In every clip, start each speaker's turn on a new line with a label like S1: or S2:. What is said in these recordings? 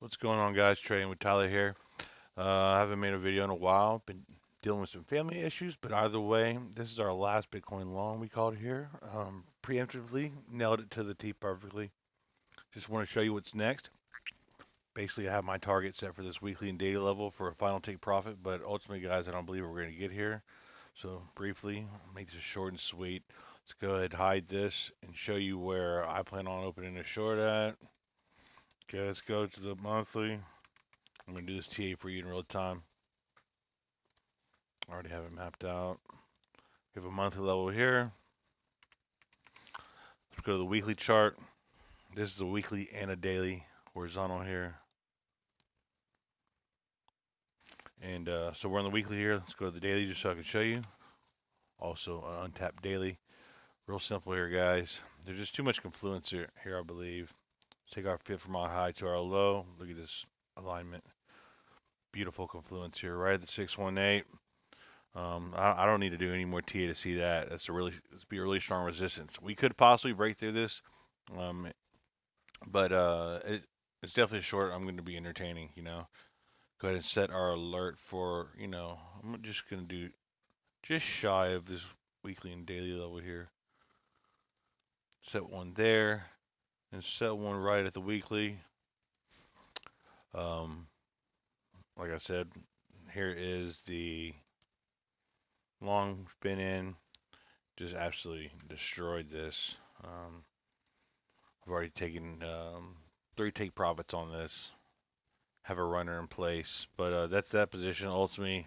S1: What's going on, guys? Trading with Tyler here. I haven't made a video in a while. Been dealing with some family issues, but either way, this is our last Bitcoin long, we called it here. Preemptively nailed it to the T perfectly. Just want to show you what's next. Basically, I have my target set for this weekly and daily level for a final take profit, but ultimately, guys, I don't believe we're going to get here. So briefly, make this short and sweet. Let's go ahead, hide this, and show you where I plan on opening a short at. Okay, let's go to the monthly. I'm going to do this TA for you in real time. I already have it mapped out. We have a monthly level here. Let's go to the weekly chart. This is a weekly and a daily horizontal here. And so we're on the weekly here. Let's go to the daily just so I can show you. Also, an untapped daily. Real simple here, guys. There's just too much confluence here, I believe. Let's take our fit from our high to our low. Look at this alignment. Beautiful confluence here, right at the 618. I don't need to do any more TA to see that. It's be a really strong resistance. We could possibly break through this, um, but it's definitely a short. I'm going to be entertaining. Go ahead and set our alert for. I'm just going to do just shy of this weekly and daily level here. Set one there, and set one right at the weekly. Um, like I said, here is the long spin in. Just absolutely destroyed this. I've already taken 3 take profits on this. Have a runner in place, but that's that position. Ultimately,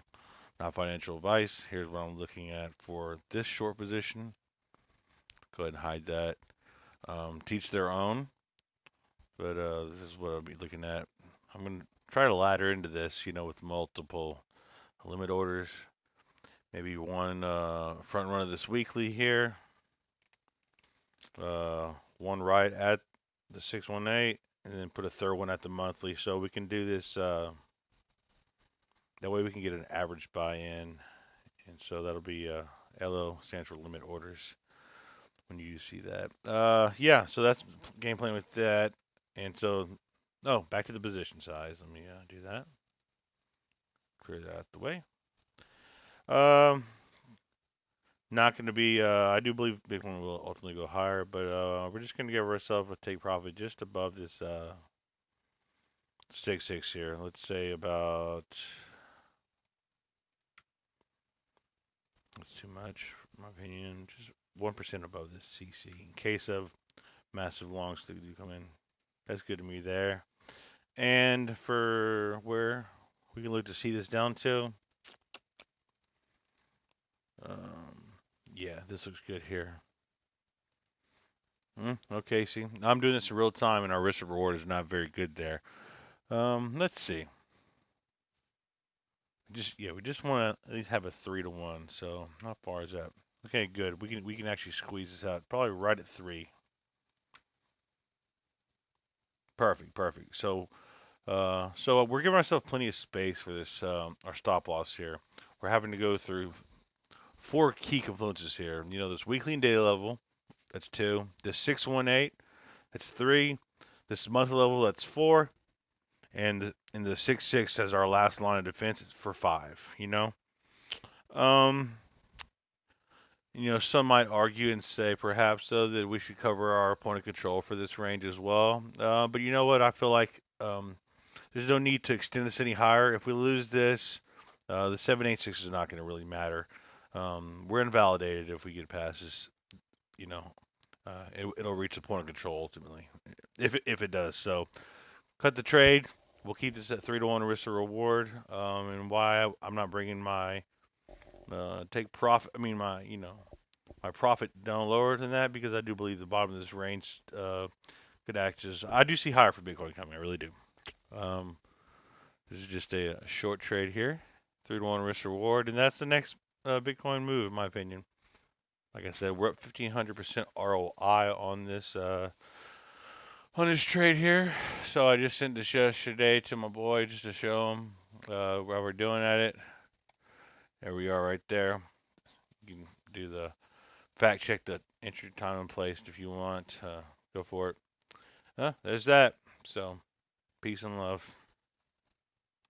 S1: not financial advice. Here's what I'm looking at for this short position. Go ahead and hide that. Teach their own, but this is what I'll be looking at. I'm going to try to ladder into this, with multiple limit orders. Maybe one front run of this weekly here. One right at the 618, and then put a third one at the monthly. So we can do this. That way we can get an average buy-in, and so that'll be LO stands for limit orders when you see that. Yeah. So that's game plan with that, and so back to the position size. Let me do that. Clear that out the way. Um, Not going to be. I do believe Bitcoin will ultimately go higher, but we're just going to give ourselves a take profit just above this 6.6 here. Let's say about. That's too much, in my opinion. Just 1% above this CC in case of massive longs that do come in. That's good to me there. And for where we can look to see this down to. Um, yeah, this looks good here. Okay, see, I'm doing this in real time, and our risk of reward is not very good there. Let's see. We just want to at least have a 3-to-1. So how far is that? Okay, good. We can actually squeeze this out. Probably right at 3. Perfect, perfect. So we're giving ourselves plenty of space for this our stop loss here. We're having to go through 4 key confluences here. This weekly and daily level, that's 2. This 618, that's 3. This monthly level, that's 4. And the 6.6 as our last line of defense, it's for 5. Um, some might argue and say perhaps though that we should cover our point of control for this range as well. But you know what? I feel like there's no need to extend this any higher. If we lose this, the 786 is not going to really matter. We're invalidated if we get past this. You know, it'll reach the point of control ultimately, if it does. So cut the trade. We'll keep this at 3-to-1 risk to reward. And why I'm not bringing my take profit. I mean my profit down lower than that because I do believe the bottom of this range could act as I do see higher for Bitcoin coming. I really do. Um, this is just a short trade here, 3-to-1 risk reward, and that's the next Bitcoin move, in my opinion. Like I said, we're up 1,500% ROI on this trade here. So I just sent this yesterday to my boy just to show him while we're doing at it. There we are, right there. You can do the fact check the entry time and place if you want. Go for it. There's that. So Peace and love.